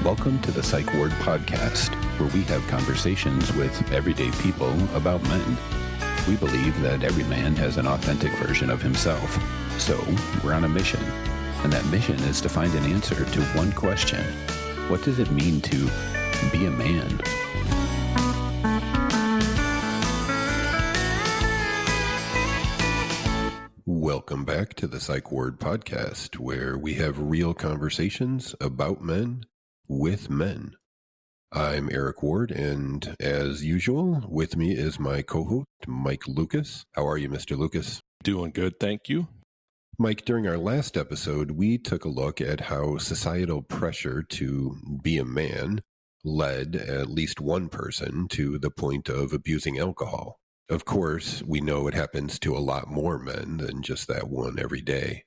Welcome to the Psych Ward Podcast, where we have conversations with everyday people about men. We believe that every man has an authentic version of himself, so we're on a mission. And that mission is to find an answer to one question. What does it mean to be a man? Welcome back to the Psych Ward Podcast, where we have real conversations about men with men. I'm Eric Ward, and as usual, with me is my co-host, Mike Lucas. How are you, Mr. Lucas? Doing good, thank you. Mike, during our last episode, we took a look at how societal pressure to be a man led at least one person to the point of abusing alcohol. Of course, we know it happens to a lot more men than just that one every day.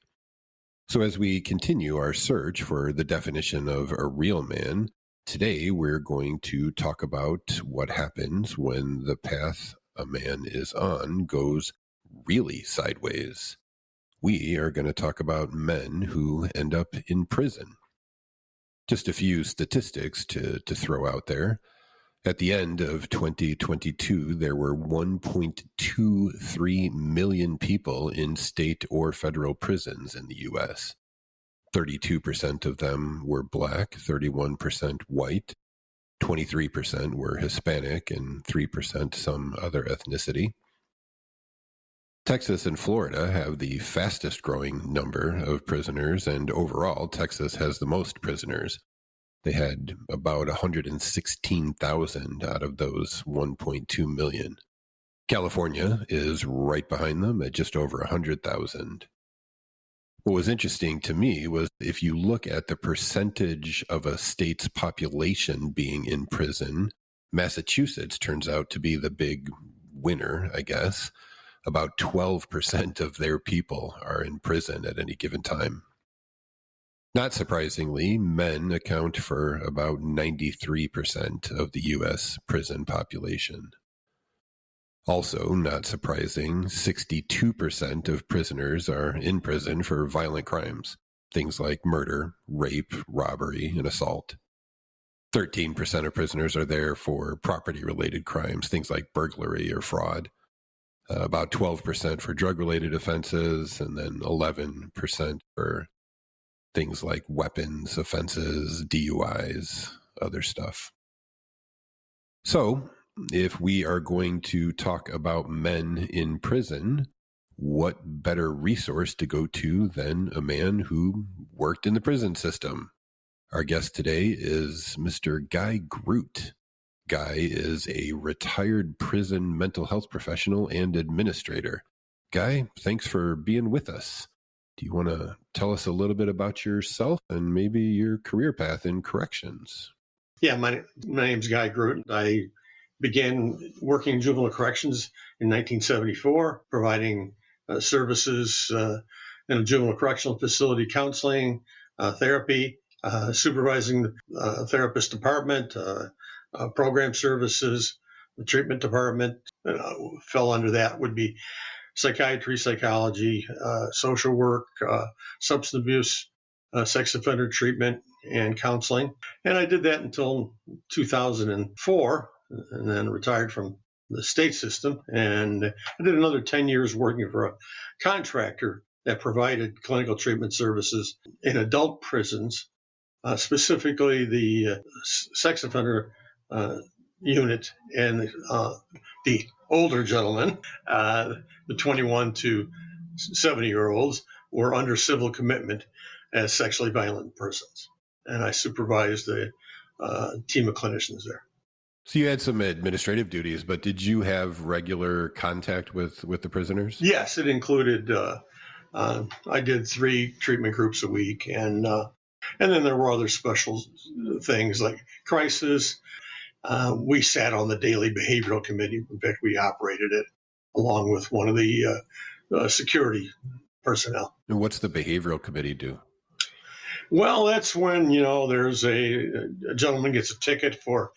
So as we continue our search for the definition of a real man, today we're going to talk about what happens when the path a man is on goes really sideways. We are going to talk about men who end up in prison. Just a few statistics to throw out there. At the end of 2022, there were 1.23 million people in state or federal prisons in the U.S. 32% of them were Black, 31% white, 23% were Hispanic, and 3% some other ethnicity. Texas and Florida have the fastest growing number of prisoners, and overall, Texas has the most prisoners. They had about 116,000 out of those 1.2 million. California is right behind them at just over 100,000. What was interesting to me was if you look at the percentage of a state's population being in prison, Massachusetts turns out to be the big winner, I guess. About 12% of their people are in prison at any given time. Not surprisingly, men account for about 93% of the U.S. prison population. Also, not surprising, 62% of prisoners are in prison for violent crimes, things like murder, rape, robbery, and assault. 13% of prisoners are there for property-related crimes, things like burglary or fraud. About 12% for drug-related offenses, and then 11% for things like weapons offenses, DUIs, other stuff. So, if we are going to talk about men in prison, what better resource to go to than a man who worked in the prison system? Our guest today is Mr. Guy Groot. Guy is a retired prison mental health professional and administrator. Guy, thanks for being with us. Do you want to tell us a little bit about yourself and maybe your career path in corrections? Yeah, my name's Guy Groot. I began working in juvenile corrections in 1974, providing services in a juvenile correctional facility, counseling, therapy, supervising the therapist department, program services, the treatment department. Fell under that would be psychiatry, psychology, social work, substance abuse, sex offender treatment, and counseling. And I did that until 2004, and then retired from the state system. And I did another 10 years working for a contractor that provided clinical treatment services in adult prisons, specifically the sex offender unit and the older gentlemen, the 21 to 70-year-olds, were under civil commitment as sexually violent persons. And I supervised a team of clinicians there. So you had some administrative duties, but did you have regular contact with the prisoners? Yes, it included, I did 3 treatment groups a week. And then there were other special things like crisis. We sat on the daily behavioral committee. In fact, we operated it along with one of the security personnel. And what's the behavioral committee do? Well, that's when, there's a gentleman gets a ticket for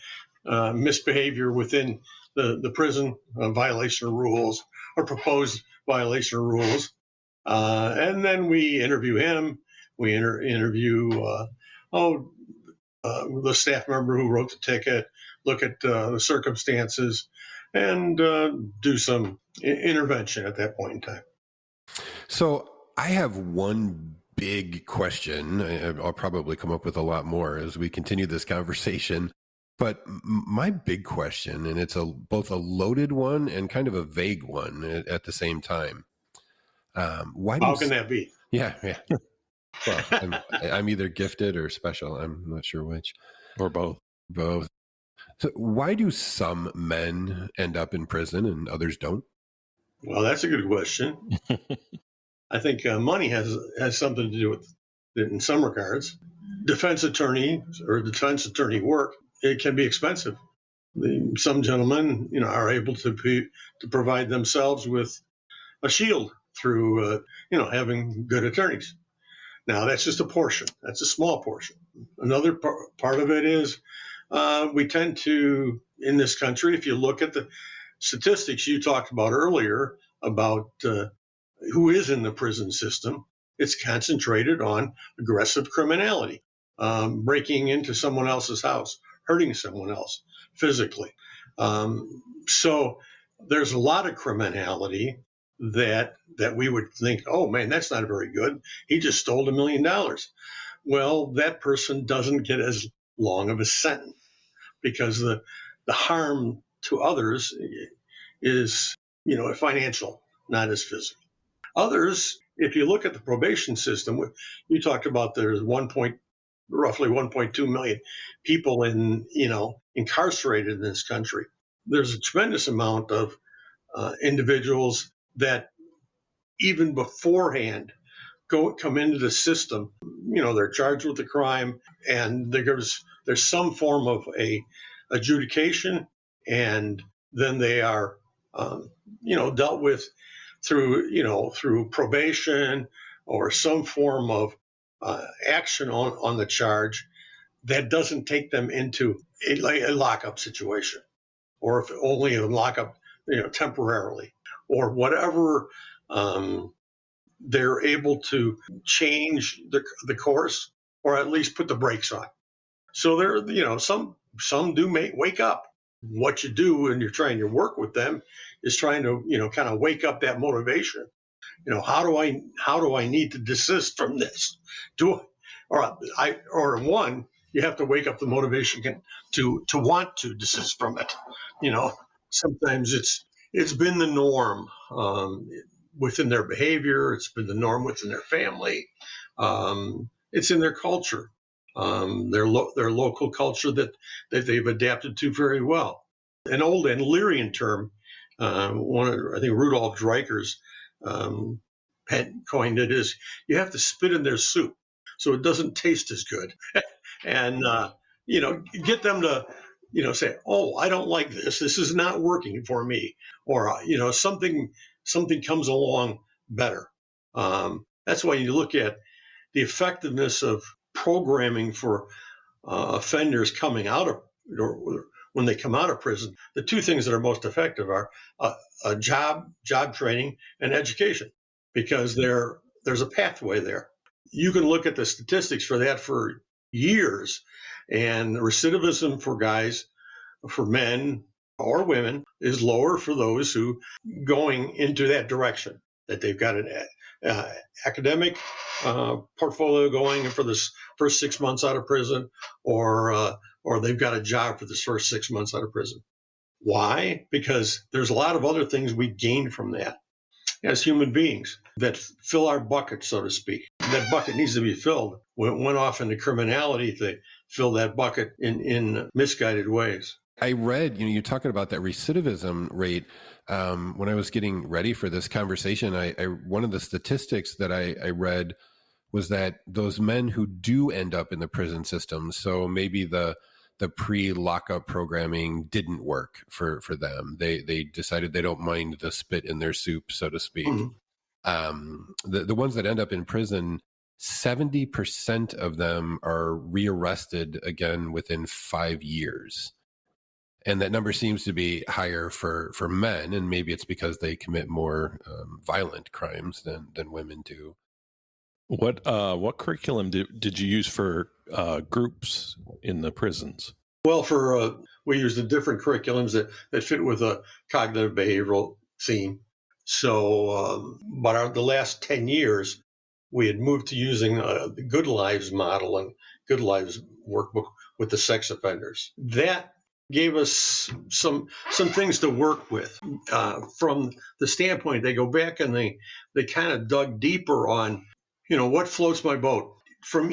misbehavior within the prison, violation of rules or proposed violation of rules. And then we interview him. We interview the staff member who wrote the ticket, look at the circumstances, and do some intervention at that point in time. So I have one big question. I'll probably come up with a lot more as we continue this conversation. But my big question, and it's both a loaded one and kind of a vague one at the same time. How can that be? Yeah. Well, I'm either gifted or special. I'm not sure which. Or both. Both. So why do some men end up in prison and others don't? Well, that's a good question. I think money has something to do with it in some regards. Defense attorney work, it can be expensive. Some gentlemen, are able to provide themselves with a shield through, having good attorneys. Now, that's just a portion. That's a small portion. Another part of it is we tend to, in this country, if you look at the statistics you talked about earlier about who is in the prison system, it's concentrated on aggressive criminality, breaking into someone else's house, hurting someone else physically. So there's a lot of criminality that we would think, oh man, that's not very good. He just stole $1 million. Well, that person doesn't get as long of a sentence because the harm to others is, financial, not as physical. Others, if you look at the probation system, you talked about there's roughly 1.2 million people incarcerated in this country. There's a tremendous amount of individuals that even beforehand come into the system. They're charged with a crime, and there's some form of a adjudication, and then they are dealt with through probation or some form of action on the charge that doesn't take them into a lockup situation, or if only in lockup temporarily, or whatever. They're able to change the course, or at least put the brakes on. So there, some do wake up. What you do when you're trying to work with them is trying to, kind of wake up that motivation. How do I need to desist from this? You have to wake up the motivation to want to desist from it. Sometimes it's been the norm within their behavior. It's been the norm within their family. It's in their culture, their local culture that they've adapted to very well. An old Illyrian term, I think Rudolf Dreikers had coined it, is you have to spit in their soup so it doesn't taste as good. And, get them to, say, oh, I don't like this. This is not working for me. Or, something comes along better. That's why you look at the effectiveness of programming for offenders coming out of, or when they come out of prison. The two things that are most effective are a job training and education, because there's a pathway there. You can look at the statistics for that for years, and recidivism for men or women is lower for those who going into that direction, that they've got an academic portfolio going for this first 6 months out of prison, or they've got a job for the first 6 months out of prison. Why? Because there's a lot of other things we gain from that as human beings that fill our bucket, so to speak. That bucket needs to be filled. We went off into criminality to fill that bucket in misguided ways. I read, you're talking about that recidivism rate. When I was getting ready for this conversation, one of the statistics that I read was that those men who do end up in the prison system, so maybe the pre-lockup programming didn't work for them. They decided they don't mind the spit in their soup, so to speak. Mm-hmm. The ones that end up in prison, 70% of them are rearrested again within 5 years. And that number seems to be higher for men, and maybe it's because they commit more violent crimes than women do. What curriculum did you use for groups in the prisons? Well, we used the different curriculums that fit with a cognitive behavioral theme. So, but the last 10 years, we had moved to using the Good Lives model and Good Lives workbook with the sex offenders. That gave us some things to work with from the standpoint. They go back and they kind of dug deeper on, what floats my boat from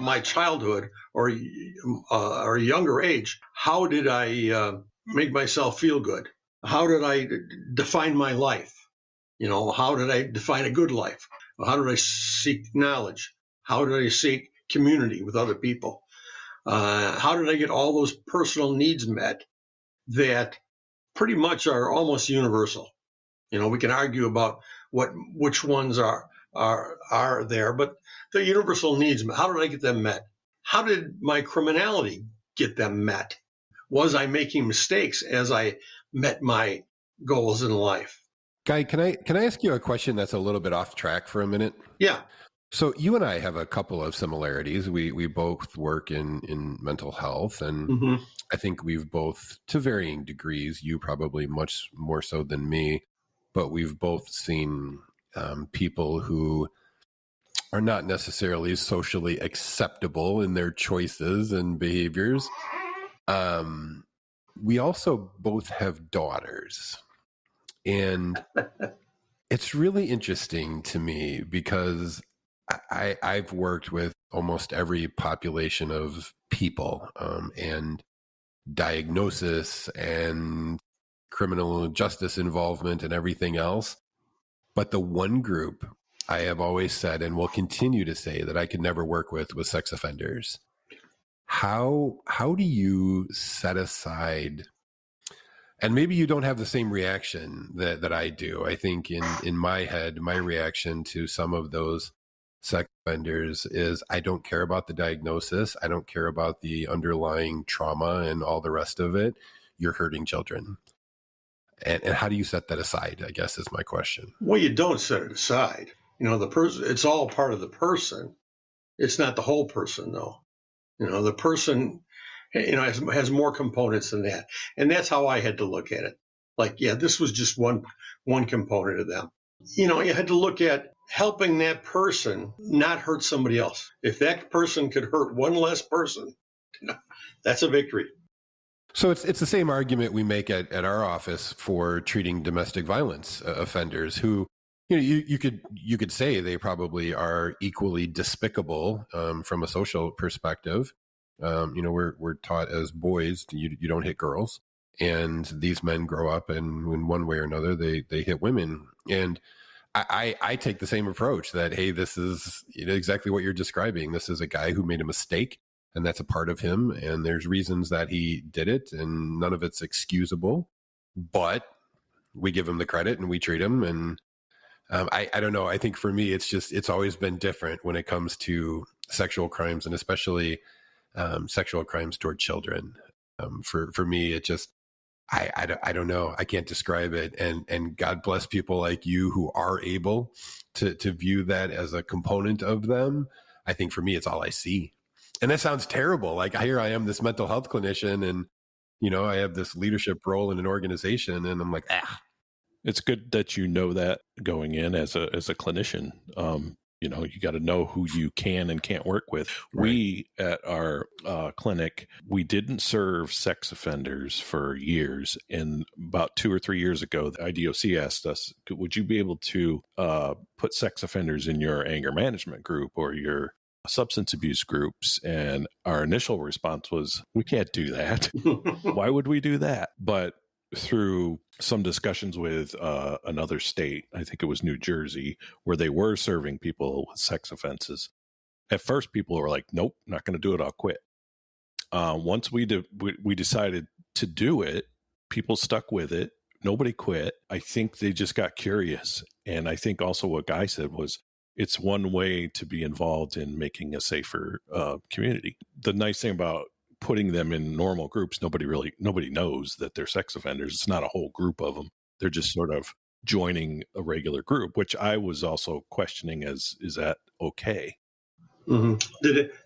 my childhood or a younger age. How did I make myself feel good? How did I define my life? How did I define a good life? How did I seek knowledge? How did I seek community with other people? How did I get all those personal needs met that pretty much are almost universal? We can argue about which ones are there, but the universal needs, how did I get them met? How did my criminality get them met? Was I making mistakes as I met my goals in life? Guy, can I ask you a question that's a little bit off track for a minute? Yeah. So you and I have a couple of similarities. We both work in mental health, and Mm-hmm. I think we've both, to varying degrees, you probably much more so than me, but we've both seen people who are not necessarily socially acceptable in their choices and behaviors. We also both have daughters. And it's really interesting to me because I've worked with almost every population of people and diagnosis and criminal justice involvement and everything else. But the one group I have always said and will continue to say that I could never work with was sex offenders. How do you set aside, and maybe you don't have the same reaction that I do. I think in my head, my reaction to some of those sex offenders is I don't care about the diagnosis. I don't care about the underlying trauma and all the rest of it. You're hurting children. And how do you set that aside, I guess, is my question. Well, you don't set it aside. The person, it's all part of the person. It's not the whole person, though. The person, has more components than that. And that's how I had to look at it. Like, yeah, this was just one component of them. You had to look at helping that person not hurt somebody else. If that person could hurt one less person, that's a victory. So it's the same argument we make at our office for treating domestic violence offenders who, you could say they probably are equally despicable from a social perspective. We're taught as boys you don't hit girls, and these men grow up and in one way or another they hit women. And I take the same approach that, hey, this is exactly what you're describing. This is a guy who made a mistake, and that's a part of him. And there's reasons that he did it, and none of it's excusable. But we give him the credit and we treat him. And I don't know. I think for me, it's always been different when it comes to sexual crimes, and especially sexual crimes toward children. For me, it just, I don't know. I can't describe it. And God bless people like you who are able to view that as a component of them. I think for me, it's all I see. And that sounds terrible. Like here I am, this mental health clinician, and, I have this leadership role in an organization, and I'm like, It's good that you know that going in as a clinician. You got to know who you can and can't work with. Right. We at our clinic, we didn't serve sex offenders for years. And about 2 or 3 years ago, the IDOC asked us, would you be able to put sex offenders in your anger management group or your substance abuse groups? And our initial response was, we can't do that. Why would we do that? But through some discussions with another state, I think it was New Jersey, where they were serving people with sex offenses. At first, people were like, nope, not going to do it. I'll quit. Once we decided to do it, people stuck with it. Nobody quit. I think they just got curious. And I think also what Guy said was, it's one way to be involved in making a safer community. The nice thing about putting them in normal groups, nobody knows that they're sex offenders. It's not a whole group of them. They're just sort of joining a regular group, which I was also questioning is that okay? Mm-hmm.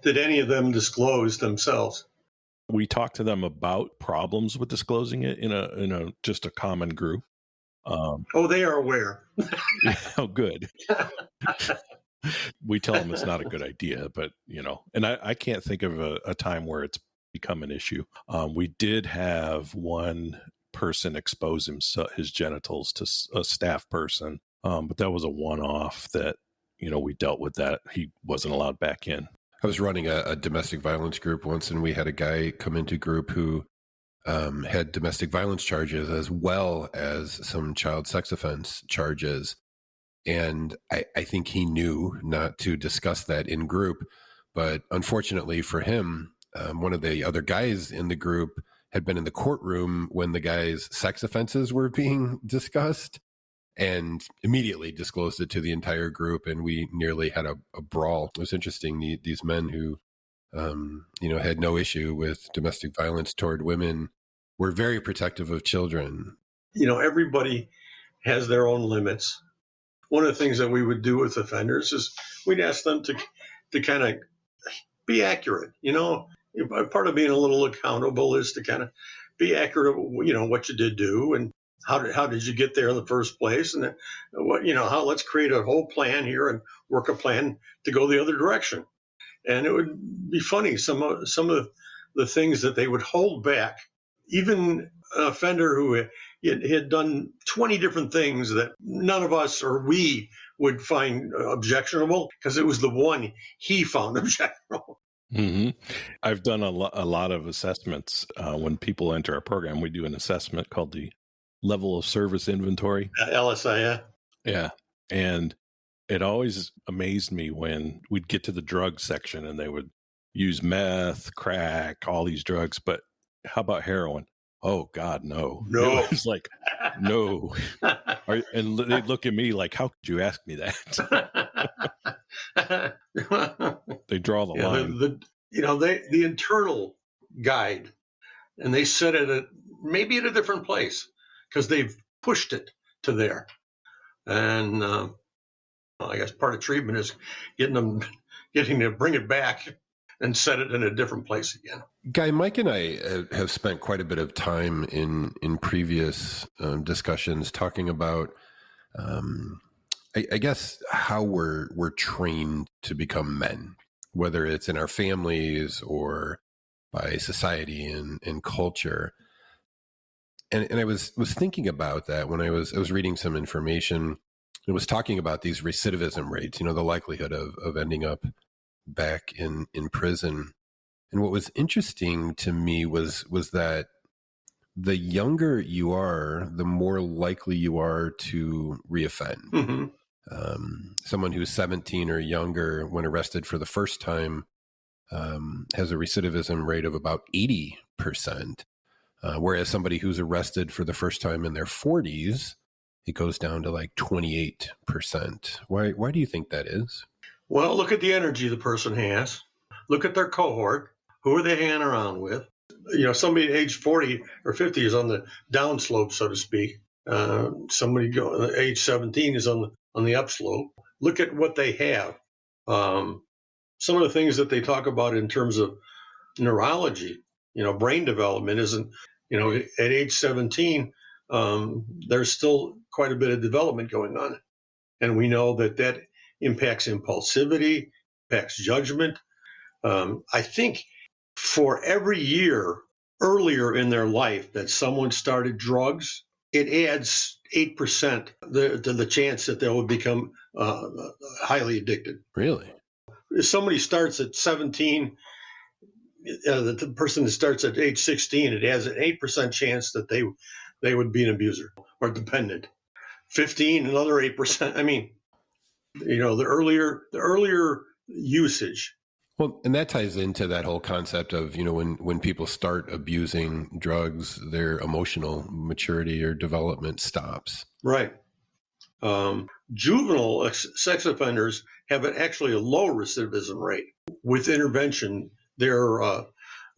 Did any of them disclose themselves? We talk to them about problems with disclosing it in a just a common group. Oh, they are aware. Oh, good. We tell them it's not a good idea, but and I can't think of a time where it's become an issue. We did have one person expose his genitals to a staff person, but that was a one-off that we dealt with that. He wasn't allowed back in. I was running a domestic violence group once, and we had a guy come into group who had domestic violence charges as well as some child sex offense charges. And I think he knew not to discuss that in group. But unfortunately for him, one of the other guys in the group had been in the courtroom when the guy's sex offenses were being discussed and immediately disclosed it to the entire group. And we nearly had a brawl. It was interesting. These men who, had no issue with domestic violence toward women were very protective of children. Everybody has their own limits. One of the things that we would do with offenders is we'd ask them to kind of be accurate. Part of being a little accountable is to kind of be accurate of, what you did do and how did you get there in the first place, and how let's create a whole plan here and work a plan to go the other direction. And it would be funny some of the things that they would hold back, even an offender who had done 20 different things that none of us or we would find objectionable because it was the one he found objectionable. Mm-hmm. I've done a lot of assessments. When people enter our program, we do an assessment called the Level of Service Inventory. LSI, yeah. And it always amazed me when we'd get to the drug section and they would use meth, crack, all these drugs. But how about heroin? Oh, God, no. It was like, no. And they'd look at me like, how could you ask me that? They draw the line. The internal guide, and they set it maybe at a different place because they've pushed it to there. And I guess part of treatment is getting to bring it back and set it in a different place again. Guy, Mike and I have spent quite a bit of time in previous discussions talking about, I guess, how we're trained to become men, whether it's in our families or by society and culture. And I was thinking about that when I was reading some information. It was talking about these recidivism rates, the likelihood of ending up back in prison. And what was interesting to me was that the younger you are, the more likely you are to reoffend. Mm-hmm. Someone who's 17 or younger, when arrested for the first time, has a recidivism rate of about 80%. Whereas somebody who's arrested for the first time in their 40s, it goes down to like 28%. Why do you think that is? Well, look at the energy the person has. Look at their cohort. Who are they hanging around with? Somebody at age 40 or 50 is on the downslope, so to speak. Somebody age 17 is on the upslope. Look at what they have. Some of the things that they talk about in terms of neurology, brain development isn't, at age 17, there's still quite a bit of development going on. And we know that impacts impulsivity, impacts judgment. I think for every year earlier in their life that someone started drugs, it adds 8% to the chance that they will become highly addicted. Really? If somebody starts at 17, the person that starts at age 16, it has an 8% chance that they would be an abuser or dependent. 15, another 8%. I mean, the earlier usage. Well, and that ties into that whole concept of, when people start abusing drugs, their emotional maturity or development stops. Right. Juvenile sex offenders have actually a low recidivism rate. With intervention, their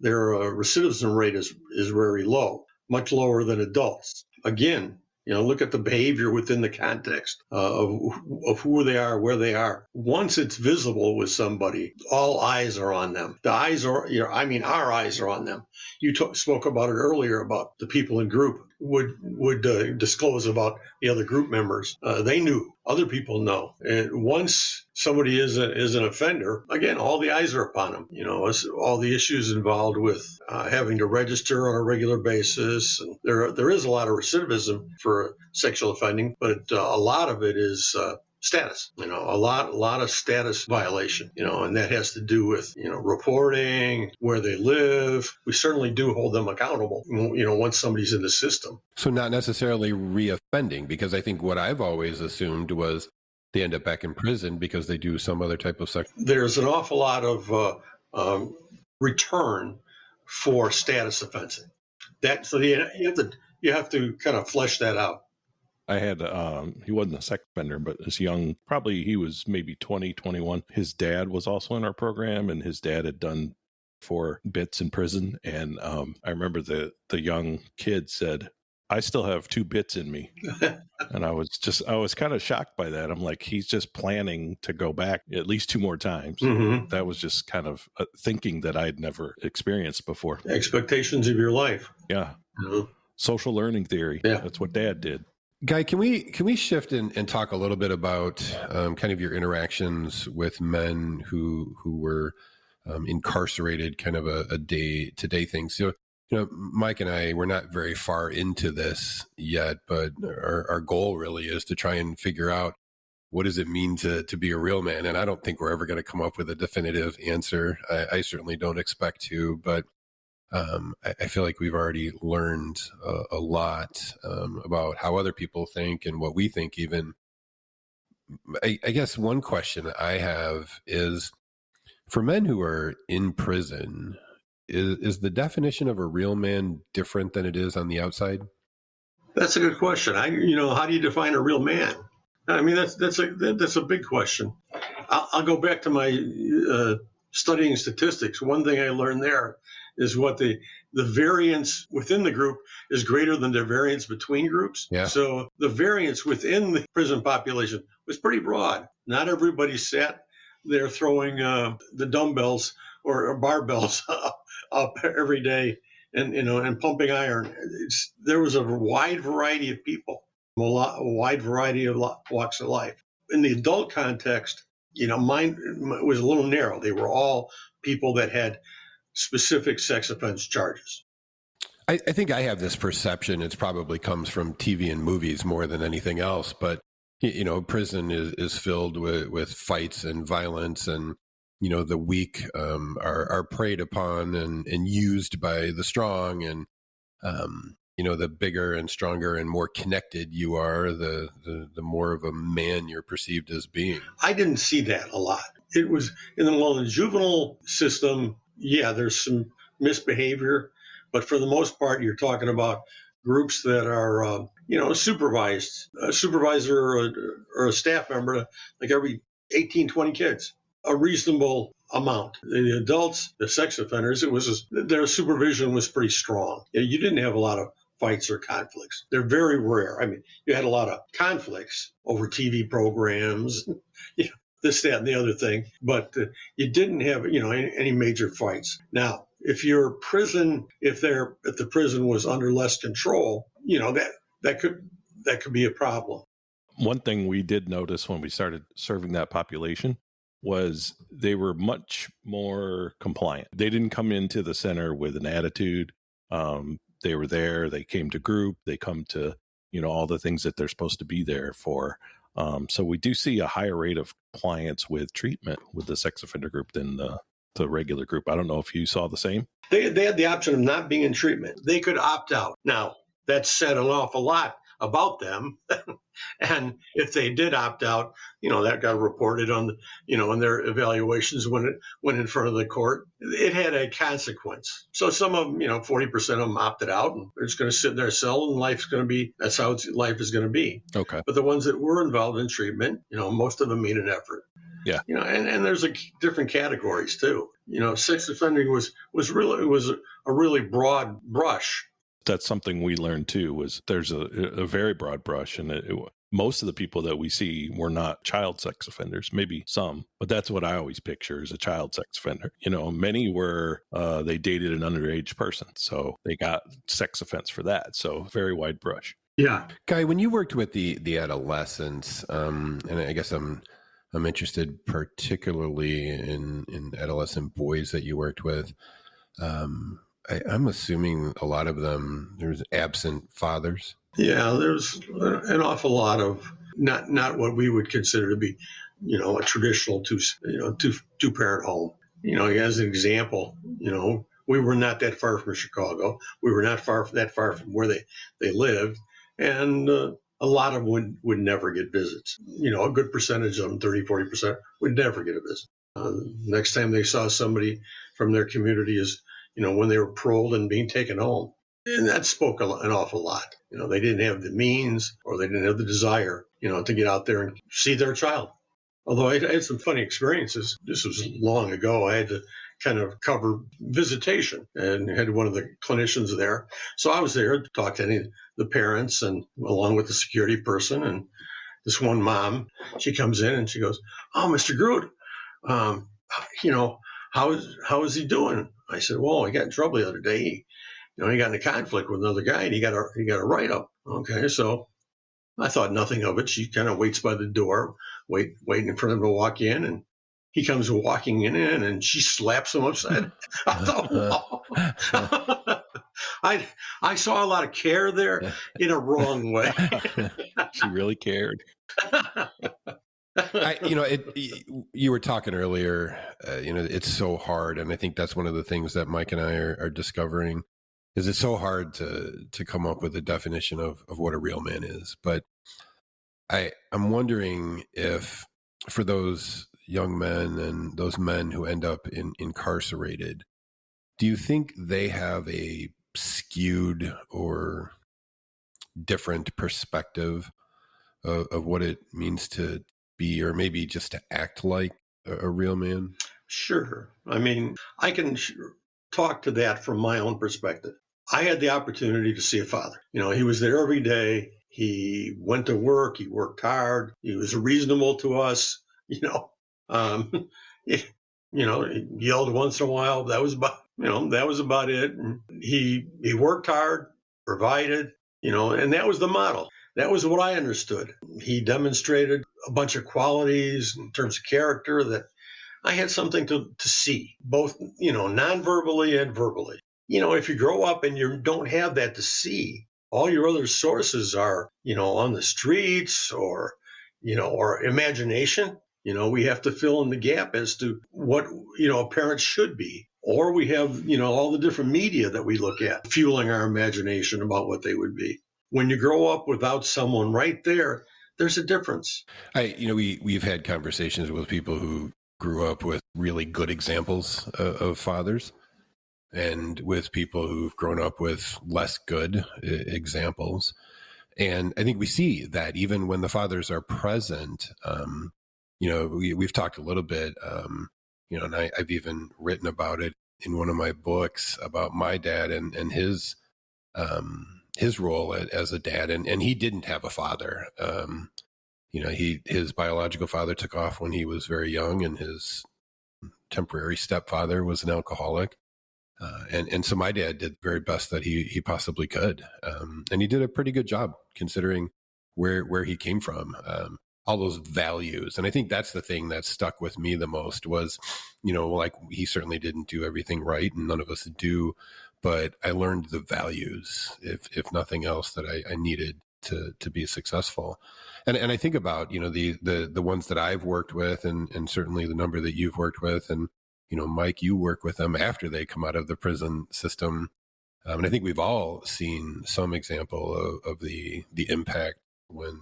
recidivism rate is very low, much lower than adults. Again, Look at the behavior within the context of who they are, where they are. Once it's visible with somebody, all eyes are on them. The eyes are, our eyes are on them. You spoke about it earlier about the people in group would disclose about the other group members. They knew. Other people know. And once somebody is an offender, again, all the eyes are upon them. All the issues involved with having to register on a regular basis. And there is a lot of recidivism for sexual offending, but a lot of it is status, a lot of status violation, and that has to do with, reporting, where they live. We certainly do hold them accountable, once somebody's in the system. So not necessarily reoffending, because I think what I've always assumed was they end up back in prison because they do some other type of sex. There's an awful lot of return for status offensing. So you have to kind of flesh that out. I had, he wasn't a sex offender, but this young, probably he was maybe 20, 21. His dad was also in our program, and his dad had done 4 bits in prison. And I remember the young kid said, "I still have 2 bits in me." And I was kind of shocked by that. I'm like, he's just planning to go back at least 2 more times. Mm-hmm. That was just kind of thinking that I'd never experienced before. Expectations of your life. Yeah. Mm-hmm. Social learning theory. Yeah. That's what Dad did. Guy, can we shift and talk a little bit about kind of your interactions with men who were incarcerated, kind of a day-to-day thing? So, Mike and I, we're not very far into this yet, but our goal really is to try and figure out what does it mean to be a real man. And I don't think we're ever going to come up with a definitive answer. I certainly don't expect to, but I feel like we've already learned a lot about how other people think and what we think even. I guess one question I have is, for men who are in prison, is the definition of a real man different than it is on the outside? That's a good question. How do you define a real man? I mean, that's a big question. I'll go back to my studying statistics. One thing I learned there is what the variance within the group is greater than the variance between groups. Yeah. So the variance within the prison population was pretty broad. Not everybody sat there throwing the dumbbells or barbells up every day and pumping iron. There was a wide variety of people, a wide variety of walks of life. In the adult context, mine was a little narrow. They were all people that had specific sex offense charges. I think I have this perception. It probably comes from TV and movies more than anything else. But, prison is filled with fights and violence, and, the weak are preyed upon and used by the strong. And, the bigger and stronger and more connected you are, the more of a man you're perceived as being. I didn't see that a lot. It was in the juvenile system. Yeah, there's some misbehavior, but for the most part, you're talking about groups that are, supervised. A supervisor or a staff member, like every 18, 20 kids, a reasonable amount. The adults, the sex offenders, their supervision was pretty strong. You didn't have a lot of fights or conflicts. They're very rare. I mean, you had a lot of conflicts over TV programs, this, that, and the other thing, but you didn't have, any major fights. Now, if the prison was under less control, that could be a problem. One thing we did notice when we started serving that population was they were much more compliant. They didn't come into the center with an attitude. They were there. They came to group. They come to, all the things that they're supposed to be there for. So we do see a higher rate of clients with treatment with the sex offender group than the regular group. I don't know if you saw the same. They had the option of not being in treatment. They could opt out. Now, that said an awful lot about them. And if they did opt out, that got reported on, in their evaluations when it went in front of the court. It had a consequence. So some of them, 40% of them opted out, and they're just going to sit in their cell, and that's how life is going to be. Okay. But the ones that were involved in treatment, most of them made an effort. Yeah. And there's different categories too. Sex offending was a really broad brush. That's something we learned too, was there's a very broad brush, and most of the people that we see were not child sex offenders, maybe some, but that's what I always picture as a child sex offender. Many were, they dated an underage person, so they got sex offense for that. So very wide brush. Yeah. Guy, when you worked with the adolescents, and I guess I'm interested particularly in adolescent boys that you worked with. I'm assuming a lot of them, there's absent fathers. Yeah, there's an awful lot of not what we would consider to be, a traditional two parent home. As an example, we were not that far from Chicago. We were not that far from where they lived, and a lot of them would never get visits. A good percentage of them, 30-40%, would never get a visit. Next time they saw somebody from their community is, when they were paroled and being taken home. And that spoke an awful lot. They didn't have the means or they didn't have the desire, to get out there and see their child. Although I had some funny experiences. This was long ago. I had to kind of cover visitation and had one of the clinicians there. So I was there to talk to any of the parents and along with the security person. And this one mom, she comes in and she goes, "Oh, Mr. Groot, how is he doing?" I said, "Well, he got in trouble the other day. He got in a conflict with another guy and he got a write-up." Okay, so I thought nothing of it. She kind of waits by the door, waiting for him to walk in, and he comes walking in and she slaps him upside. I thought, wow. I saw a lot of care there in a wrong way. She really cared. You were talking earlier, it's so hard. And I think that's one of the things that Mike and I are discovering is it's so hard to come up with a definition of what a real man is. But I'm wondering if for those young men and those men who end up incarcerated, do you think they have a skewed or different perspective of what it means to be, or maybe just to act like a real man? Sure. I mean, I can talk to that from my own perspective. I had the opportunity to see a father. He was there every day. He went to work. He worked hard. He was reasonable to us. He yelled once in a while. That was about it. And he worked hard, provided, and that was the model. That was what I understood. He demonstrated a bunch of qualities in terms of character that I had something to see, both, non-verbally and verbally. If you grow up and you don't have that to see, all your other sources are, on the streets or imagination. We have to fill in the gap as to what, a parent should be. Or we have, all the different media that we look at, fueling our imagination about what they would be. When you grow up without someone right there, there's a difference. We've had conversations with people who grew up with really good examples of fathers, and with people who've grown up with less good examples. And I think we see that even when the fathers are present, we've talked a little bit, and I've even written about it in one of my books about my dad and his role as a dad. And he didn't have a father. His biological father took off when he was very young, and his temporary stepfather was an alcoholic. And so my dad did the very best that he possibly could. And he did a pretty good job considering where he came from, all those values. And I think that's the thing that stuck with me the most was, like he certainly didn't do everything right, and none of us do, but I learned the values, if nothing else, that I needed to be successful. And I think about, the ones that I've worked with, and certainly the number that you've worked with, and Mike, you work with them after they come out of the prison system. And I think we've all seen some example of the impact when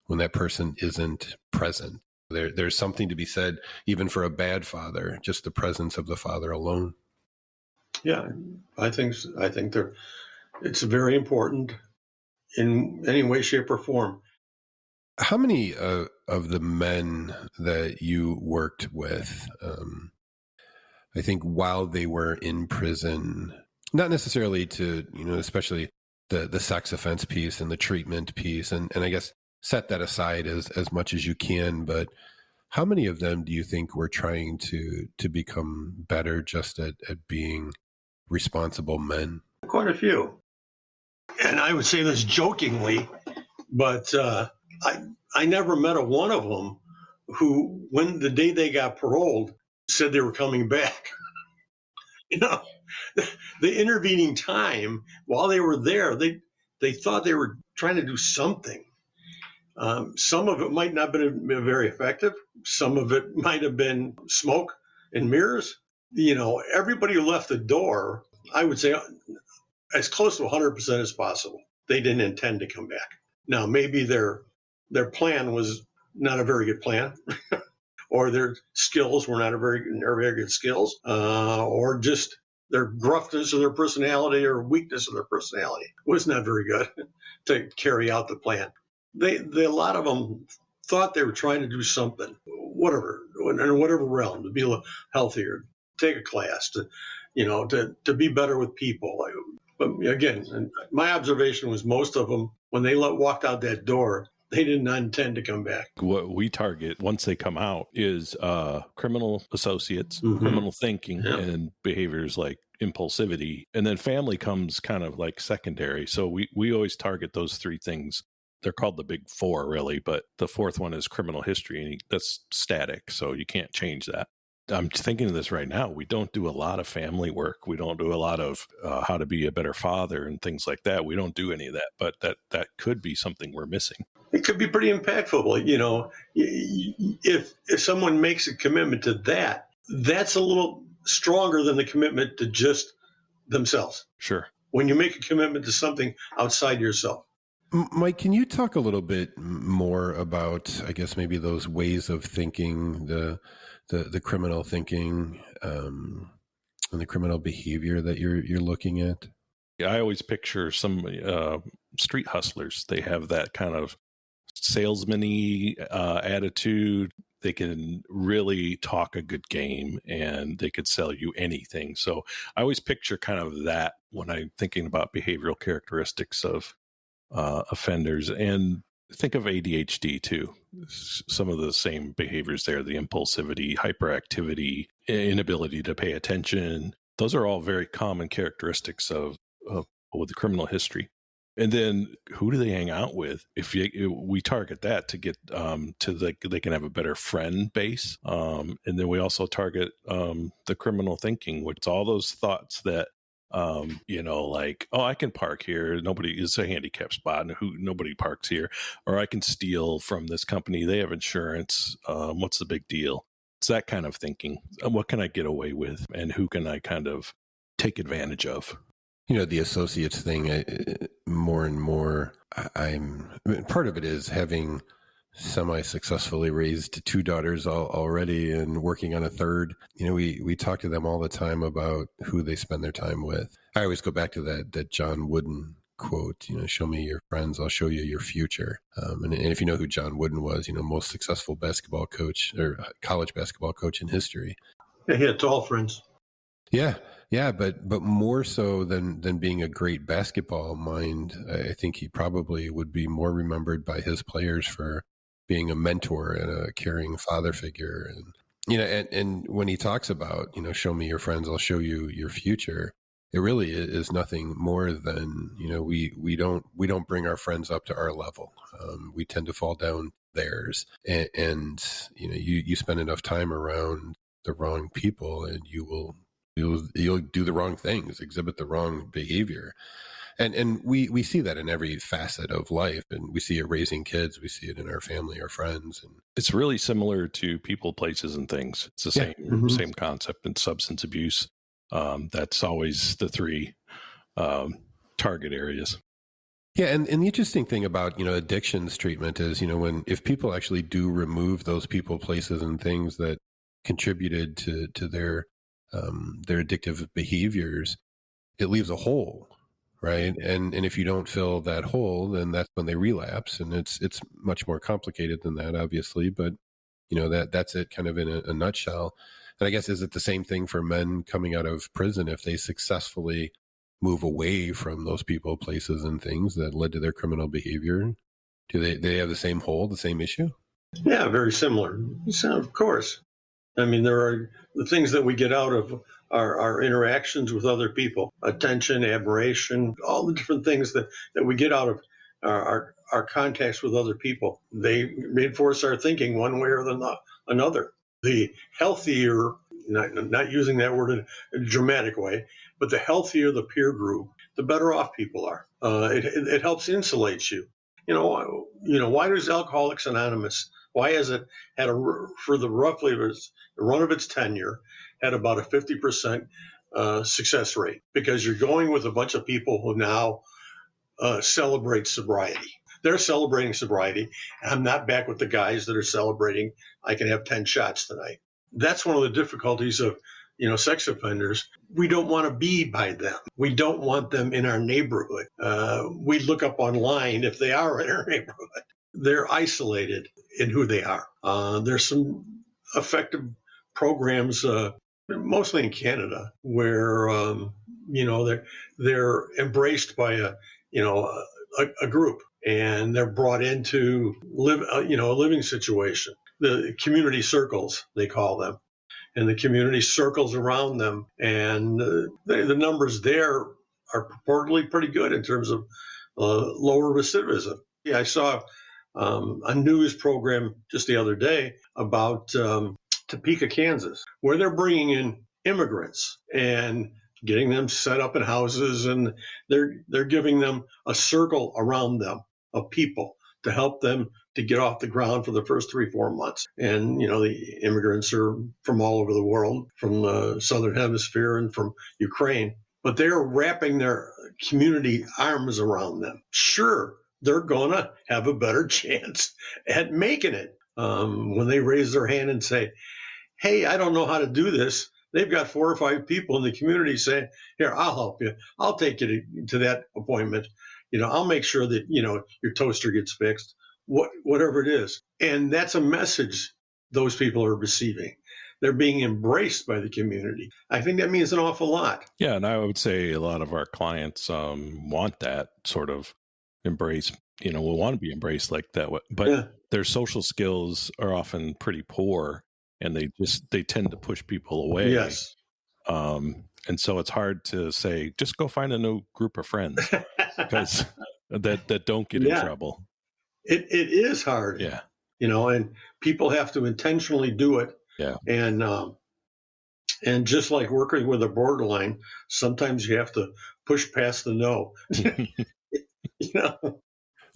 that person isn't present. There's something to be said, even for a bad father, just the presence of the father alone. Yeah, I think it's very important in any way, shape, or form. How many of the men that you worked with, I think while they were in prison, Not necessarily to, especially the sex offense piece and the treatment piece. And I guess set that aside as much as you can. But how many of them do you think were trying to become better just at being responsible men? Quite a few. And I would say this jokingly, but I never met a one of them who, when the day they got paroled, said they were coming back. You know, the intervening time while they were there, they thought they were trying to do something. Some of it might not have been very effective. Some of it might have been smoke and mirrors. Everybody who left the door, I would say as close to 100% as possible, they didn't intend to come back. Now, maybe their plan was not a very good plan, or their skills were not very good skills, or just their gruffness of their personality or weakness of their personality was not very good to carry out the plan. A lot of them thought they were trying to do something, whatever, in whatever realm, to be healthier, take a class, to be better with people. But again, my observation was most of them, when they walked out that door, they did not intend to come back. What we target once they come out is criminal associates, criminal thinking, and behaviors like impulsivity. And then family comes kind of like secondary. So we always target those three things. They're called the big four, really, but the fourth one is criminal history, and that's static, so you can't change that. I'm thinking of this right now. We don't do a lot of family work. We don't do a lot of how to be a better father and things like that. We don't do any of that, but that could be something we're missing. It could be pretty impactful. If someone makes a commitment to that, that's a little stronger than the commitment to just themselves. Sure. When you make a commitment to something outside yourself. Mike, can you talk a little bit more about, I guess, maybe those ways of thinking, the criminal thinking, and the criminal behavior that you're looking at? Yeah, I always picture some street hustlers. They have that kind of salesman-y attitude. They can really talk a good game, and they could sell you anything. So I always picture kind of that when I'm thinking about behavioral characteristics of offenders, and think of ADHD too. Some of the same behaviors there, the impulsivity, hyperactivity, inability to pay attention. Those are all very common characteristics of the criminal history. And then who do they hang out with? We target that to get they can have a better friend base. And then we also target the criminal thinking, which is all those thoughts that like, oh, I can park here. It's a handicap spot, and nobody parks here. Or I can steal from this company. They have insurance. What's the big deal? It's that kind of thinking. What can I get away with, and who can I kind of take advantage of? The associates thing, more and more, part of it is having semi-successfully raised two daughters already and working on a third. We talk to them all the time about who they spend their time with. I always go back to that John Wooden quote, show me your friends, I'll show you your future. And if you know who John Wooden was, most successful basketball coach or college basketball coach in history. Yeah, he had tall friends. Yeah, but more so than being a great basketball mind, I think he probably would be more remembered by his players for being a mentor and a caring father figure. And, and when he talks about, show me your friends, I'll show you your future, it really is nothing more than, we don't bring our friends up to our level. We tend to fall down theirs. And you spend enough time around the wrong people, and you'll do the wrong things, exhibit the wrong behavior. And we see that in every facet of life, and we see it raising kids. We see it in our family, our friends. And it's really similar to people, places, and things. It's the same concept. And substance abuse, that's always the three target areas. Yeah, and the interesting thing about addictions treatment is if people actually do remove those people, places, and things that contributed to their addictive behaviors, it leaves a hole. Right. And if you don't fill that hole, then that's when they relapse. And it's much more complicated than that, obviously. But, that's it kind of in a nutshell. And I guess, is it the same thing for men coming out of prison? If they successfully move away from those people, places, and things that led to their criminal behavior? Do they have the same hold, the same issue? Yeah, very similar. So, of course. I mean, there are the things that we get out of our interactions with other people, attention, admiration, all the different things that we get out of our contacts with other people. They reinforce our thinking one way or another. The healthier, not using that word in a dramatic way, but the healthier the peer group, the better off people are. It helps insulate you. Why does Alcoholics Anonymous? Why has it had for the roughly the run of its tenure, had about a 50% success rate? Because you're going with a bunch of people who now celebrate sobriety. They're celebrating sobriety. I'm not back with the guys that are celebrating, I can have 10 shots tonight. That's one of the difficulties of sex offenders. We don't want to be by them. We don't want them in our neighborhood. We look up online if they are in our neighborhood. They're isolated in who they are. There's some effective programs, mostly in Canada, where they're embraced by a group, and they're brought into a living situation. The community circles, they call them. And the community circles around them, and the numbers there are purportedly pretty good in terms of lower recidivism. Yeah, I saw a news program just the other day about Topeka, Kansas, where they're bringing in immigrants and getting them set up in houses, and they're giving them a circle around them of people to help them to get off the ground for the first 3-4 months. And, the immigrants are from all over the world, from the Southern Hemisphere and from Ukraine, but they're wrapping their community arms around them. Sure, they're going to have a better chance at making it when they raise their hand and say, hey, I don't know how to do this. They've got 4 or 5 people in the community saying, here, I'll help you. I'll take you to that appointment. I'll make sure that, your toaster gets fixed, whatever it is. And that's a message those people are receiving. They're being embraced by the community. I think that means an awful lot. Yeah, and I would say a lot of our clients want that sort of embrace, will want to be embraced like that. But their social skills are often pretty poor, and they tend to push people away. Yes. And so it's hard to say, just go find a new group of friends because that don't get in trouble. It is hard. Yeah. And people have to intentionally do it. Yeah. And just like working with a borderline, sometimes you have to push past the no.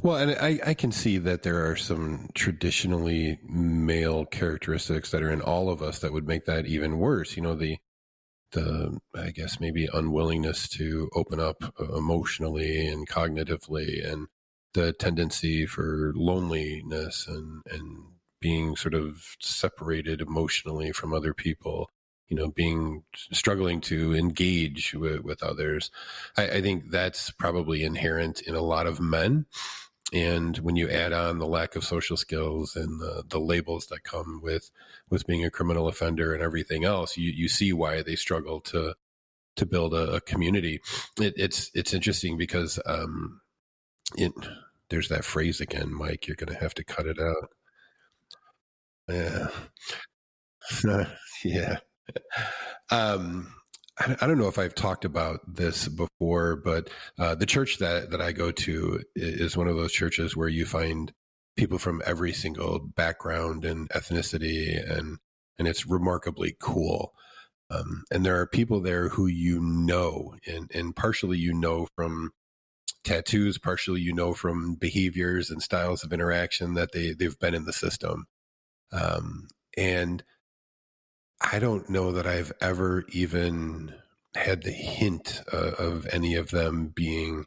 Well, and I can see that there are some traditionally male characteristics that are in all of us that would make that even worse. The I guess maybe unwillingness to open up emotionally and cognitively, and the tendency for loneliness and being sort of separated emotionally from other people, struggling to engage with others. I think that's probably inherent in a lot of men. And when you add on the lack of social skills and the labels that come with being a criminal offender and everything else, you see why they struggle to build a community. It's interesting because there's that phrase again, Mike. You're going to have to cut it out. Yeah. Yeah. I don't know if I've talked about this before, but the church that I go to is one of those churches where you find people from every single background and ethnicity, and it's remarkably cool. And there are people there who and partially from tattoos, partially from behaviors and styles of interaction that they've been in the system. And I don't know that I've ever even had the hint of any of them being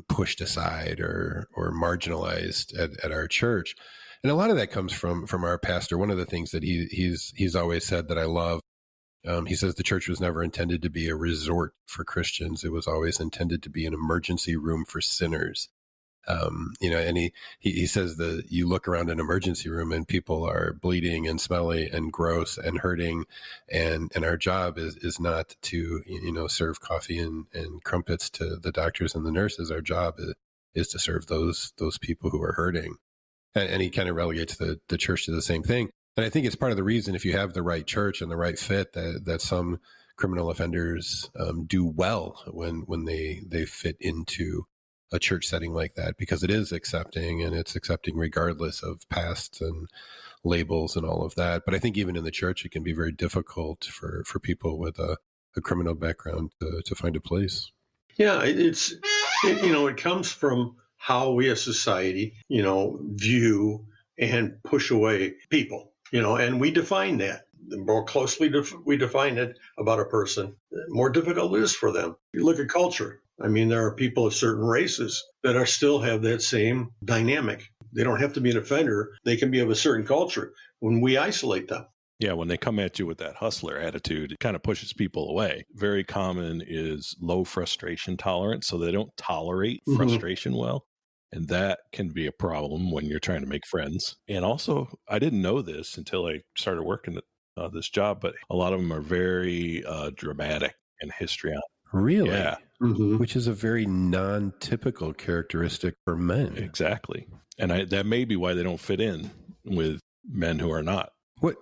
pushed aside or marginalized at our church. And a lot of that comes from our pastor. One of the things that he's always said that I love, he says the church was never intended to be a resort for Christians. It was always intended to be an emergency room for sinners. And he says that you look around an emergency room and people are bleeding and smelly and gross and hurting, and our job is not to serve coffee and crumpets to the doctors and the nurses. Our job is to serve those people who are hurting, and he kind of relegates the church to the same thing. And I think it's part of the reason, if you have the right church and the right fit, that some criminal offenders do well when they fit into a church setting like that, because it is accepting, and it's accepting regardless of past and labels and all of that. But I think even in the church, it can be very difficult for people with a criminal background to find a place. Yeah, it comes from how we as society, view and push away people, and we define that. The more closely we define it about a person, the more difficult it is for them. You look at culture. I mean, there are people of certain races that still have that same dynamic. They don't have to be an offender. They can be of a certain culture when we isolate them. Yeah, when they come at you with that hustler attitude, it kind of pushes people away. Very common is low frustration tolerance, so they don't tolerate frustration well. And that can be a problem when you're trying to make friends. And also, I didn't know this until I started working at this job, but a lot of them are very dramatic and histrionic. Really? Yeah. Which is a very non-typical characteristic for men. Exactly. And that may be why they don't fit in with men who are not.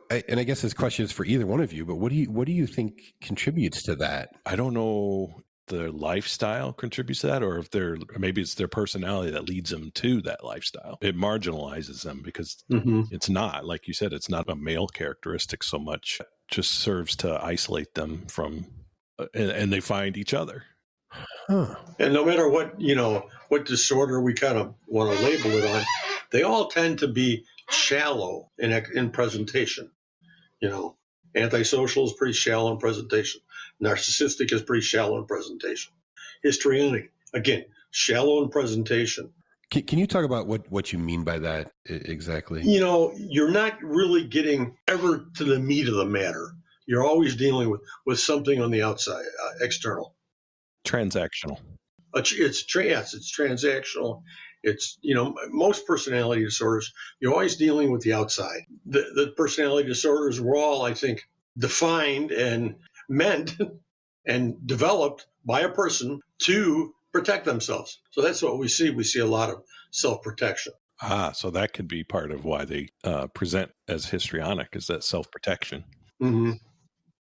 And I guess this question is for either one of you, but what do you think contributes to that? I don't know if their lifestyle contributes to that, or if maybe it's their personality that leads them to that lifestyle. It marginalizes them because it's not, like you said, it's not a male characteristic so much. It just serves to isolate them from, and they find each other. Huh. And no matter what disorder we kind of want to label it on, they all tend to be shallow in presentation. Antisocial is pretty shallow in presentation. Narcissistic is pretty shallow in presentation. Histrionic, again, shallow in presentation. Can you talk about what you mean by that exactly? You're not really getting ever to the meat of the matter. You're always dealing with something on the outside, external. Transactional. It's transactional. It's, most personality disorders, you're always dealing with the outside. The personality disorders were all, I think, defined and meant and developed by a person to protect themselves. So that's what we see. We see a lot of self-protection. So that could be part of why they present as histrionic, is that self-protection. Mm-hmm.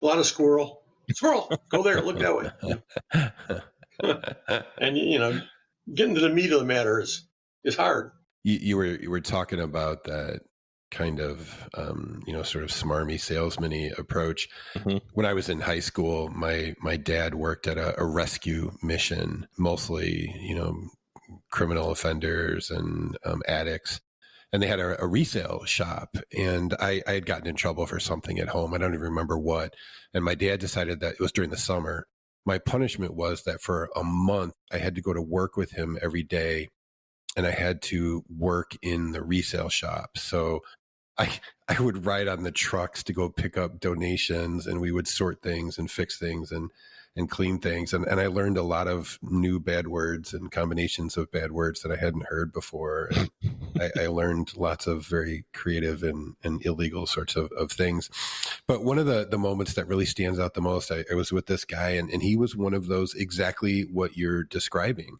A lot of squirrel, go there, look that way. And, getting to the meat of the matter is hard. You were talking about that kind of, sort of smarmy salesman-y approach. When I was in high school, my dad worked at a rescue mission, mostly, criminal offenders and addicts. And they had a resale shop, and I had gotten in trouble for something at home. I don't even remember what. And my dad decided that it was during the summer. My punishment was that for a month, I had to go to work with him every day, and I had to work in the resale shop. So I would ride on the trucks to go pick up donations, and we would sort things and fix things and clean things. And I learned a lot of new bad words and combinations of bad words that I hadn't heard before. And I learned lots of very creative and illegal sorts of things. But one of the moments that really stands out the most, I was with this guy, and he was one of those, exactly what you're describing.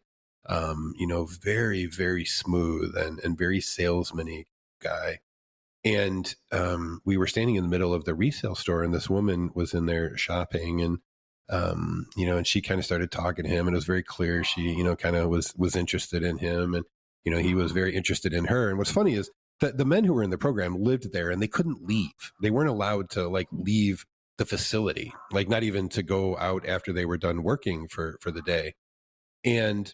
Very, very smooth and very salesman-y guy. And we were standing in the middle of the resale store, and this woman was in there shopping, and and she kind of started talking to him, and it was very clear she, kind of was interested in him, and, he was very interested in her. And what's funny is that the men who were in the program lived there, and they couldn't leave. They weren't allowed to leave the facility, not even to go out after they were done working for the day. And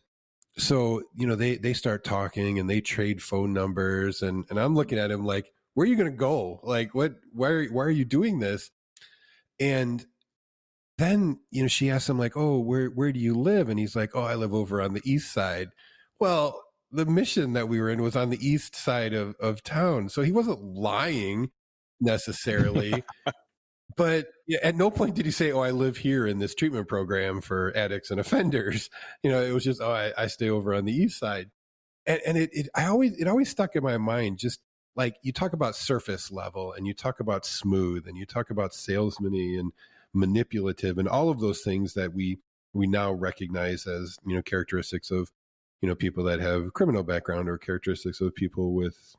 so, they start talking, and they trade phone numbers, and I'm looking at him like, where are you going to go? Why are you doing this? And then, she asked him oh, where do you live? And he's like, oh, I live over on the east side. Well, the mission that we were in was on the east side of town. So he wasn't lying necessarily. But at no point did he say, oh, I live here in this treatment program for addicts and offenders. It was just, oh, I stay over on the east side. And it always stuck in my mind, just like you talk about surface level and you talk about smooth and you talk about salesman-y and manipulative and all of those things that we now recognize as, characteristics of, people that have criminal background or characteristics of people with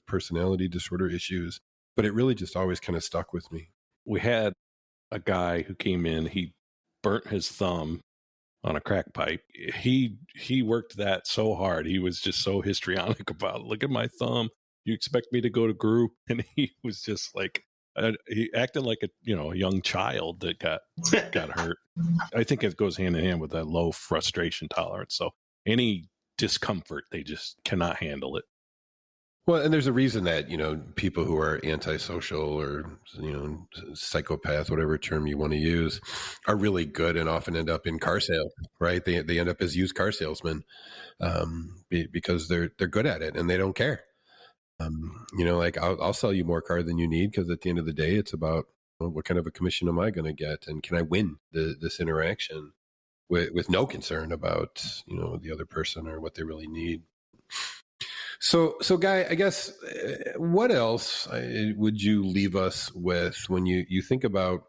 personality disorder issues. But it really just always kind of stuck with me. We had a guy who came in, he burnt his thumb on a crack pipe. He worked that so hard. He was just so histrionic about it. Look at my thumb. You expect me to go to group? And he was just like, he acted like a young child that got hurt. I think it goes hand in hand with that low frustration tolerance. So any discomfort, they just cannot handle it. Well, and there's a reason that, people who are antisocial or, psychopath, whatever term you want to use, are really good and often end up in car sales, right? They end up as used car salesmen because they're good at it and they don't care. Like I'll sell you more car than you need, because at the end of the day, it's about, well, what kind of a commission am I going to get? And can I win this interaction with no concern about, the other person or what they really need? So Guy, I guess, what else would you leave us with when you think about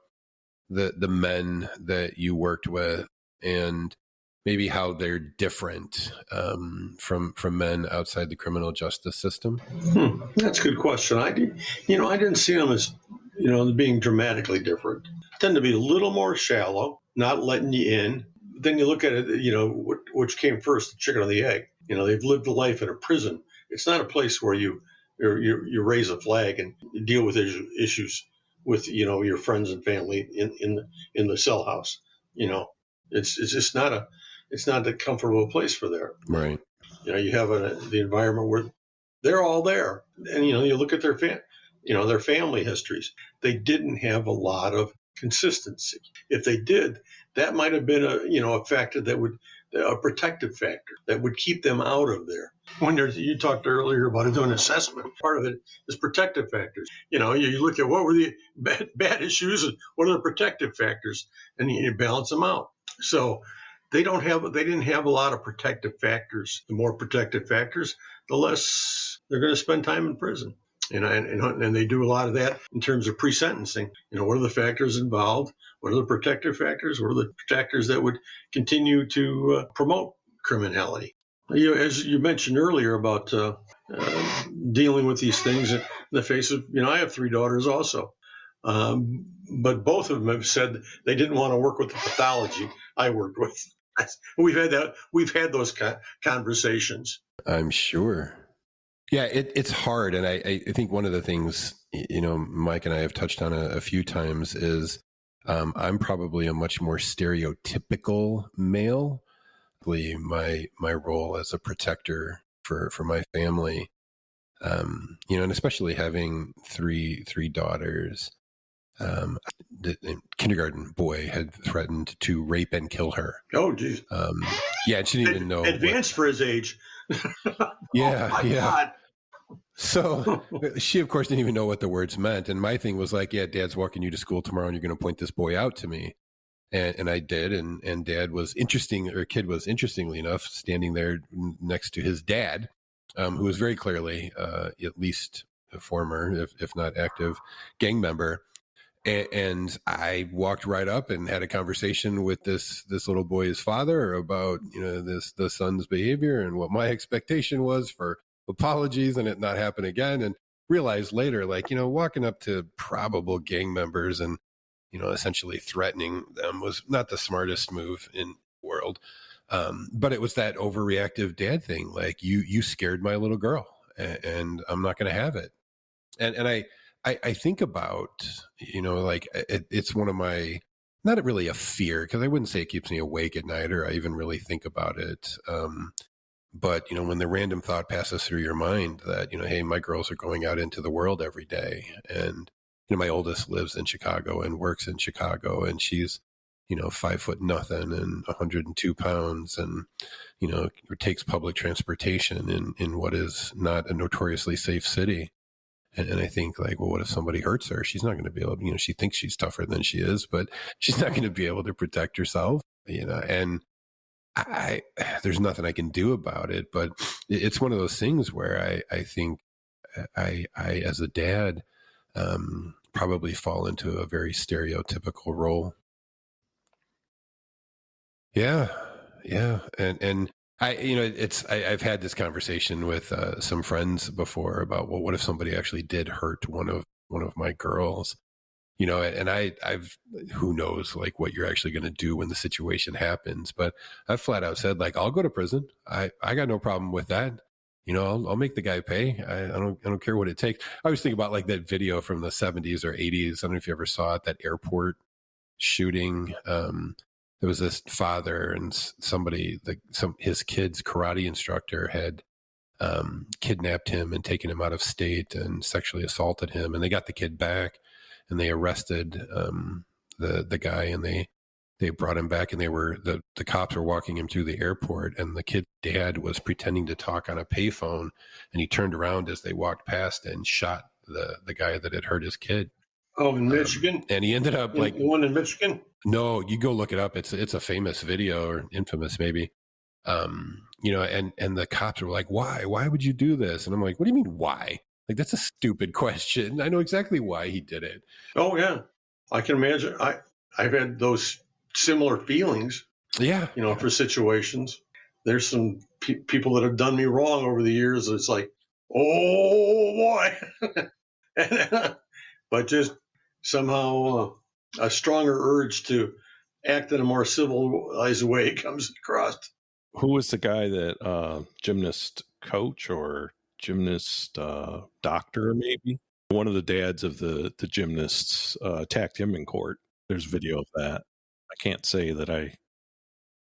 the men that you worked with and maybe how they're different from men outside the criminal justice system? That's a good question. I didn't see them as, being dramatically different. Tend to be a little more shallow, not letting you in. Then you look at it, which came first, the chicken or the egg? They've lived a life in a prison. It's not a place where you raise a flag and deal with issues with your friends and family in the cell house. It's just not a comfortable place for there. Right. You have the environment where they're all there, and you look at their their family histories. They didn't have a lot of consistency. If they did, that might have been a factor a protective factor that would keep them out of there. When you talked earlier about doing an assessment, part of it is protective factors. You look at what were the bad issues and what are the protective factors, and you balance them out. So they didn't have a lot of protective factors. The more protective factors, the less they're going to spend time in prison. And they do a lot of that in terms of pre-sentencing. What are the factors involved? What are the protective factors? What are the factors that would continue to promote criminality? As you mentioned earlier about dealing with these things in the face of, I have 3 daughters also. But both of them have said they didn't want to work with the pathology I worked with. We've had those conversations. I'm sure. Yeah, it's hard. And I think one of the things, Mike and I have touched on a few times is I'm probably a much more stereotypical male. My role as a protector for my family, and especially having three daughters. The kindergarten boy had threatened to rape and kill her. Oh, geez. Yeah, she didn't even know. Advanced for his age. Yeah, oh, yeah. God. So she, of course, didn't even know what the words meant. And my thing was like, yeah, Dad's walking you to school tomorrow and you're going to point this boy out to me. And I did. And Dad was kid was interestingly enough standing there next to his dad, who was very clearly at least a former, if not active, gang member. And I walked right up and had a conversation with this little boy's father about, the son's behavior and what my expectation was for apologies and it not happen again. And realized later, walking up to probable gang members and, essentially threatening them was not the smartest move in the world. But it was that overreactive dad thing. Like you scared my little girl and I'm not going to have it. And I think about, it's one of my, not really a fear, because I wouldn't say it keeps me awake at night or I even really think about it. But, when the random thought passes through your mind that, hey, my girls are going out into the world every day. And, my oldest lives in Chicago and works in Chicago, and she's, 5'0" and 102 pounds and, takes public transportation in what is not a notoriously safe city. And I think well, what if somebody hurts her? She's not going to be able to, she thinks she's tougher than she is, but she's not going to be able to protect herself, and I there's nothing I can do about it. But it's one of those things where I think I as a dad probably fall into a very stereotypical role. Yeah, yeah, and I've had this conversation with some friends before about, well, what if somebody actually did hurt one of my girls, and I've who knows like what you're actually going to do when the situation happens, but I've flat out said like I'll go to prison. I got no problem with that. I'll make the guy pay. I don't care what it takes. I always think about like that video from the 70s or 80s. I don't know if you ever saw it, that airport shooting. There was this father and somebody, his kid's karate instructor had kidnapped him and taken him out of state and sexually assaulted him. And they got the kid back and they arrested the guy, and they brought him back, and the cops were walking him through the airport, and the kid's dad was pretending to talk on a payphone, and he turned around as they walked past and shot the guy that had hurt his kid. Oh, in Michigan? And he ended up The one in Michigan? No, you go look it up. It's a famous video, or infamous maybe. And the cops were like, why would you do this? And I'm like, what do you mean why? Like, that's a stupid question. I know exactly why he did it. Oh yeah, I can imagine. I've had those similar feelings. Yeah, for situations. There's some people that have done me wrong over the years. It's like, oh boy, but just somehow a stronger urge to act in a more civilized way comes across. Who was the guy that gymnast coach or gymnast doctor, maybe? One of the dads of the gymnasts attacked him in court. There's video of that. I can't say that I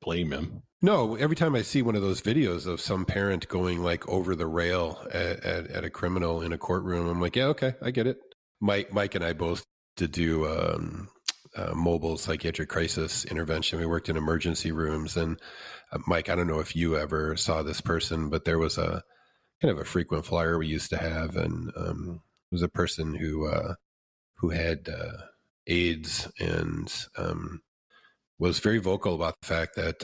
blame him. No, every time I see one of those videos of some parent going like over the rail at a criminal in a courtroom, I'm like, yeah, okay, I get it. Mike and I both did do mobile psychiatric crisis intervention. We worked in emergency rooms, and Mike, I don't know if you ever saw this person, but there was a kind of a frequent flyer we used to have, and it was a person who had AIDS and was very vocal about the fact that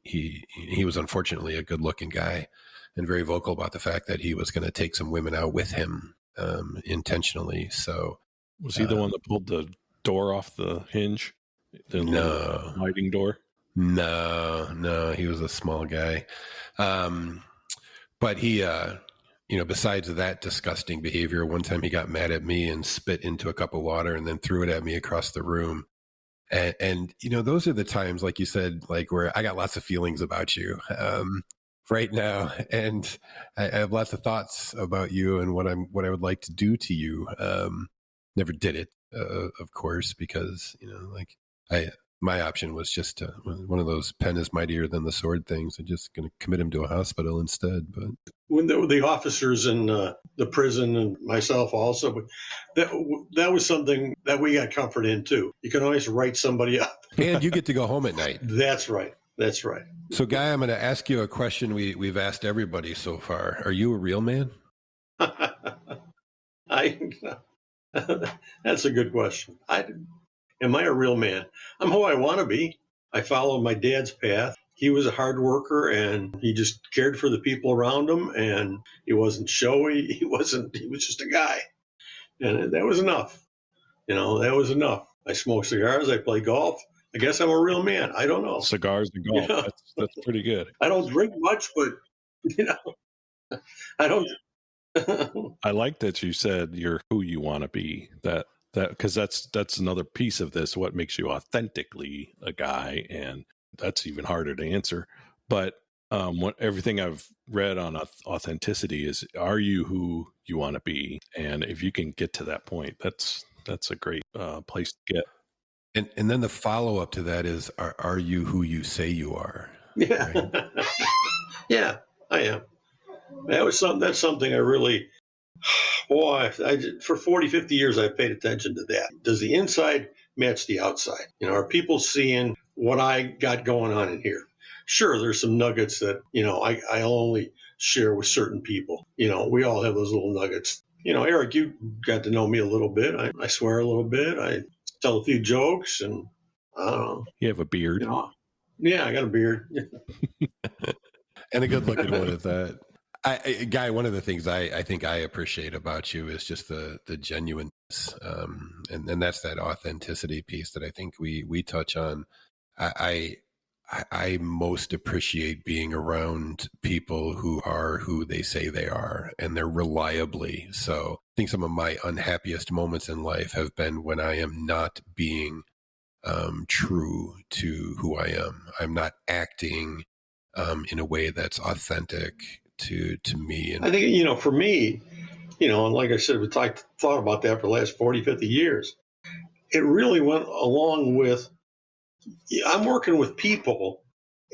he was unfortunately a good-looking guy, and very vocal about the fact that he was going to take some women out with him intentionally. So was he the one that pulled the door off the hinge? No sliding door? No, he was a small guy. But he, besides that disgusting behavior, one time he got mad at me and spit into a cup of water and then threw it at me across the room. And those are the times, like you said, like where I got lots of feelings about you right now, and I have lots of thoughts about you and what I would like to do to you. Never did it, of course, because my option was just one of those pen is mightier than the sword things. I'm just going to commit him to a hospital instead. But when the officers in the prison, and myself also, but that was something that we got comfort in too. You can always write somebody up, and you get to go home at night. That's right. So, Guy, I'm going to ask you a question we've asked everybody so far. Are you a real man? That's a good question. Am I a real man? I'm who I want to be. I followed my dad's path. He was a hard worker, and he just cared for the people around him, and he wasn't showy. He was just a guy. And that was enough. That was enough. I smoke cigars. I play golf. I guess I'm a real man. I don't know. Cigars and golf. That's pretty good. I don't drink much, but, I don't. I like that you said you're who you want to be. Because that's another piece of this. What makes you authentically a guy, and that's even harder to answer. But everything I've read on authenticity is, are you who you want to be? And if you can get to that point, that's a great place to get. And then the follow up to that is, are you who you say you are? Yeah, right? Yeah, I am. That's something I really. Boy, for 40, 50 years, I've paid attention to that. Does the inside match the outside? Are people seeing what I got going on in here? Sure, there's some nuggets that, I only share with certain people. We all have those little nuggets. Eric, you got to know me a little bit. I swear a little bit. I tell a few jokes, and I don't know. You have a beard. Yeah, I got a beard. And a good looking one at that. Guy, one of the things I think I appreciate about you is just the genuineness, and that's that authenticity piece that I think we touch on. I most appreciate being around people who are who they say they are, and they're reliably so. I think some of my unhappiest moments in life have been when I am not being true to who I am. I'm not acting in a way that's authentic to me. And I think, for me, and like I said, I thought about that for the last 40, 50 years. It really went along with, I'm working with people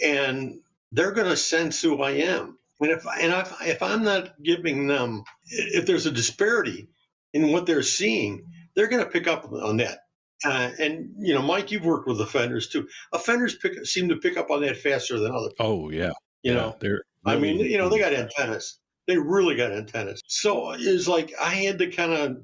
and they're going to sense who I am. And if I'm not giving them, if there's a disparity in what they're seeing, they're going to pick up on that. And Mike, you've worked with offenders too. Offenders seem to pick up on that faster than other people. Oh yeah, they're. Really, they got antennas. They really got antennas. So it's like I had to kind of,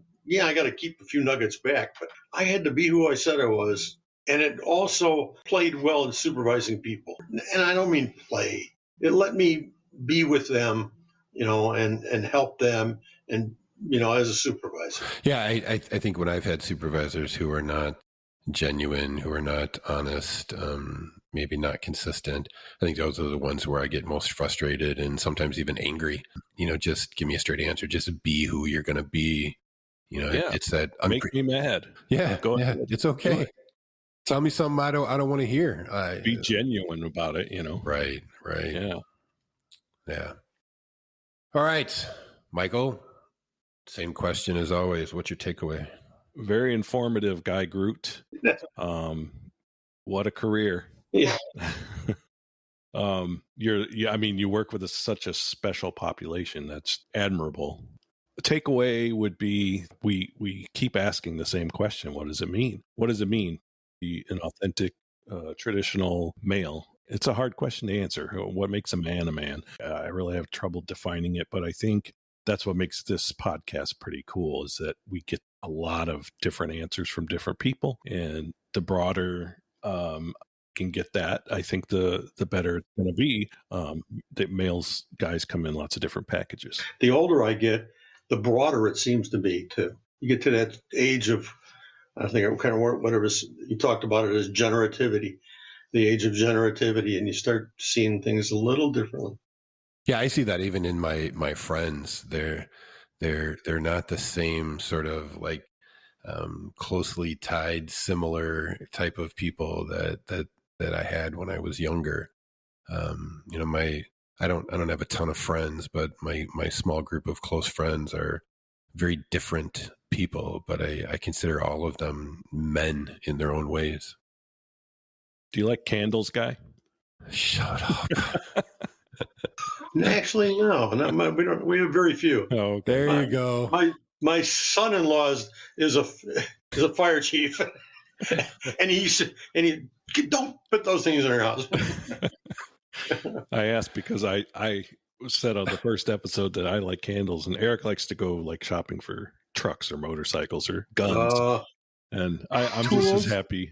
I got to keep a few nuggets back, but I had to be who I said I was. And it also played well in supervising people. And I don't mean play. It let me be with them, and help them, and as a supervisor. Yeah, I think when I've had supervisors who are not genuine, who are not honest, maybe not consistent, I think those are the ones where I get most frustrated and sometimes even angry. Just give me a straight answer. Just be who you're going to be. It's that make me mad. Yeah, go ahead. It's okay. Tell me something I don't want to hear. Be genuine about it. Right. Yeah. All right, Michael. Same question as always. What's your takeaway? Very informative, Guy Groot. What a career. Yeah. You work with such a special population. That's admirable. The takeaway would be we keep asking the same question. What does it mean? What does it mean to be an authentic, traditional male? It's a hard question to answer. What makes a man a man? I really have trouble defining it, but I think that's what makes this podcast pretty cool, is that we get a lot of different answers from different people, and the broader can get that, I think the better it's going to be. The guys come in lots of different packages. The older I get, the broader it seems to be too. You get to that age of, I think it kind of whatever you talked about it as generativity, the age of generativity, and you start seeing things a little differently. Yeah, I see that even in my friends. They're not the same sort of like closely tied, similar type of people that I had when I was younger. I don't have a ton of friends, but my small group of close friends are very different people, but I consider all of them men in their own ways. Do you like candles, Guy? Shut up. Actually, no, we don't. We have very few. Oh, okay. There you go. My son-in-law is a fire chief, and he don't put those things in our house. I asked because I said on the first episode that I like candles, and Eric likes to go like shopping for trucks or motorcycles or guns, and I'm just as happy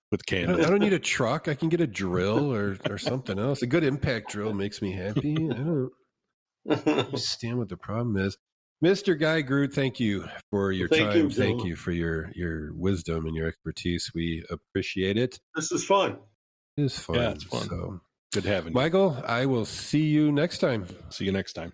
with candles. I don't need a truck. I can get a drill or something else. A good impact drill makes me happy. I don't understand what the problem is. Mr. Guy Groot, thank you for your time. Thank you for your wisdom and your expertise. We appreciate it. This is fun. It is fun. Yeah, it's fun. So, good having you. Michael, I will see you next time. See you next time.